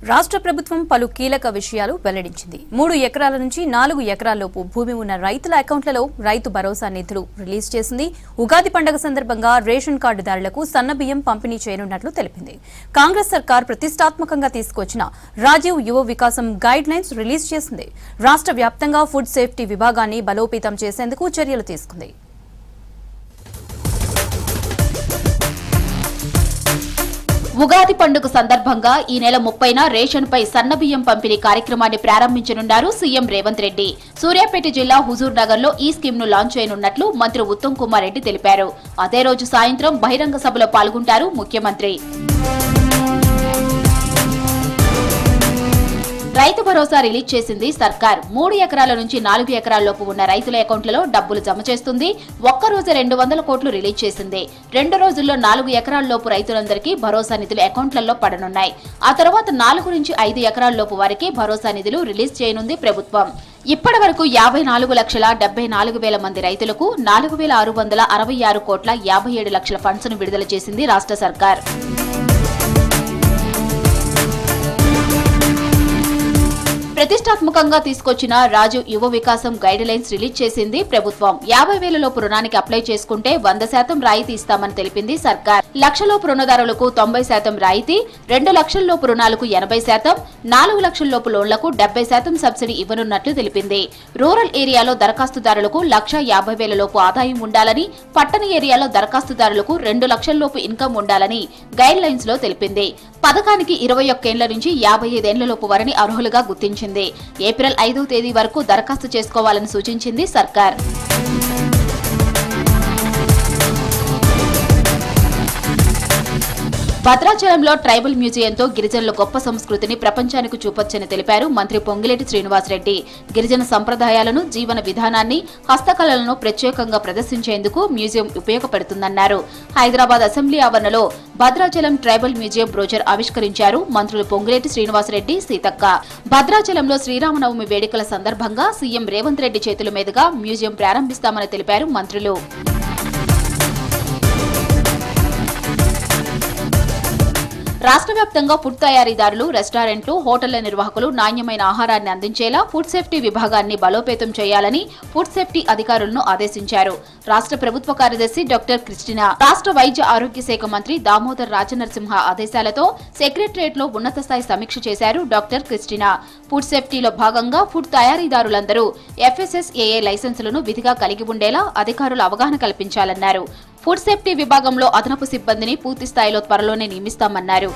రాష్ట్ర ప్రభుత్వం పలు కీలక విషయాలు వెల్లడించింది. 3 ఎకరాల నుంచి 4 ఎకరాల్లోపు భూమి ఉన్న రైతుల అకౌంట్లలో రైతు భరోసా నిధులు రిలీజ్ చేసింది. ఉగాది పండుగ సందర్భంగా రేషన్ కార్డుదారులకు సన్నబియ్యం పంపిణీ చేయనున్నట్లు తెలిపింది. కాంగ్రెస్ సర్కార్ ప్రతిష్టాత్మకంగా తీసుకొచ్చిన రాజీవ్ యువ వికాసం గైడ్ లైన్స్ రిలీజ్ చేసింది. రాష్ట్ర వ్యాప్తంగా ఫుడ్ సేఫ్టీ విభాగాన్ని బలోపేతం చేసేందుకు చర్యలు తీసుకుంది. ఉగాది పండుగ సందర్భంగా ఈ నెల 30న రేషన్ పై సన్నబియ్యం పంపిణీ కార్యక్రమాన్ని ప్రారంభించనున్నారు సీఎం రేవంత్ రెడ్డి. సూర్యాపేట జిల్లా హుజూర్ నగర్ లో ఈ స్కీమ్ ను లాంచ్ చేయనున్నట్లు మంత్రి ఉత్తమ్ కుమార్ రెడ్డి తెలిపారు. అదే రోజు సాయంత్రం బహిరంగ సభలో పాల్గొంటారు ముఖ్యమంత్రి. రైతు భరోసా రిలీజ్ చేసింది సర్కార్. 3 ఎకరాల నుంచి 4 ఎకరాల్లోపు ఉన్న రైతుల అకౌంట్లలో డబ్బులు జమ చేస్తుంది. ఒక్కరోజు 200 కోట్లు రిలీజ్ చేసింది. 2 రోజుల్లో 4 ఎకరాల్లోపు రైతులందరికీ భరోసా నిధులు అకౌంట్లలో పడనున్నాయి. ఆ తర్వాత 4 నుంచి 5 ఎకరాల్లోపు వారికి భరోసా నిధులు రిలీజ్ చేయనుంది ప్రభుత్వం. ఇప్పటి వరకు 54,74,000 మంది రైతులకు 4,666 కోట్ల 57 లక్షల ఫండ్స్ ను విడుదల చేసింది రాష్ట్ర సర్కార్. ప్రతిష్టాత్మకంగా తీసుకొచ్చిన రాజు యువ వికాసం గైడ్ లైన్స్ రిలీజ్ చేసింది ప్రభుత్వం. 50,000 లోపు రుణానికి అప్లై చేసుకుంటే 100% రాయితీ ఇస్తామని తెలిపింది సర్కార్. లక్షలోపు రుణదారులకు 90% రాయితీ, 2 లక్షల లోపు రుణాలకు 80%, 4 లక్షల లోపు లోన్లకు 70% సబ్సిడీ ఇవ్వనున్నట్లు తెలిపింది. రూరల్ ఏరియాలో దరఖాస్తుదారులకు 1,50,000 లోపు ఆదాయం ఉండాలని, పట్టణ ఏరియాలో దరఖాస్తుదారులకు 2 లక్షల లోపు ఇన్కమ్ ఉండాలని గైడ్ లైన్స్ లో తెలిపింది. పథకానికి 21 ఏళ్ల నుంచి 55 ఏళ్ల లోపు వారిని అర్హులుగా గుర్తించింది. ఏప్రిల్ 5వ తేదీ వరకు దరఖాస్తు చేసుకోవాలని సూచించింది సర్కార్. భద్రాచలంలో ట్రైబల్ మ్యూజియంతో గిరిజనుల గొప్ప సంస్కృతిని ప్రపంచానికి చూపొచ్చని తెలిపారు మంత్రి పొంగిలేటి శ్రీనివాసరెడ్డి. గిరిజన సంప్రదాయాలను, జీవన విధానాన్ని, హస్తకళలను ప్రత్యేకంగా ప్రదర్శించేందుకు మ్యూజియం ఉపయోగపడుతుందన్నారు. హైదరాబాద్ అసెంబ్లీ ఆవరణలో భద్రాచలం ట్రైబల్ మ్యూజియం బ్రోచర్ ఆవిష్కరించారు మంత్రులు పొంగిలేటి శ్రీనివాసరెడ్డి, సీతక్క. భద్రాచలంలో శ్రీరామనవమి వేడుకల సందర్భంగా సీఎం రేవంత్ రెడ్డి చేతుల మీదుగా మ్యూజియం ప్రారంభిస్తామని తెలిపారు మంత్రులు. రాష్ట్ర వ్యాప్తంగా ఫుడ్ తయారీదారులు, రెస్టారెంట్లు, హోటళ్ల నిర్వాహకులు నాణ్యమైన ఆహారాన్ని అందించేలా ఫుడ్ సేఫ్టీ విభాగాన్ని బలోపేతం చేయాలని ఫుడ్ సేఫ్టీ అధికారులను ఆదేశించారు రాష్ట్ర ప్రభుత్వ కార్యదర్శి డాక్టర్ క్రిస్టినా. రాష్ట్ర వైద్య ఆరోగ్య శాఖ మంత్రి దామోదర్ రాజనరసింహ ఆదేశాలతో సెక్రటరియట్ లో ఉన్నత స్థాయి సమీక్ష చేశారు డాక్టర్ క్రిస్టినా. ఫుడ్ సేఫ్టీలో భాగంగా ఫుడ్ తయారీదారులందరూ FSSAI లైసెన్సులను విధిగా కలిగి ఉండేలా అధికారులు అవగాహన కల్పించాలన్నారు. ఫుడ్ సేఫ్టీ విభాగంలో అదనపు సిబ్బందిని పూర్తి స్థాయిలో త్వరలోనే నియమిస్తామన్నారు.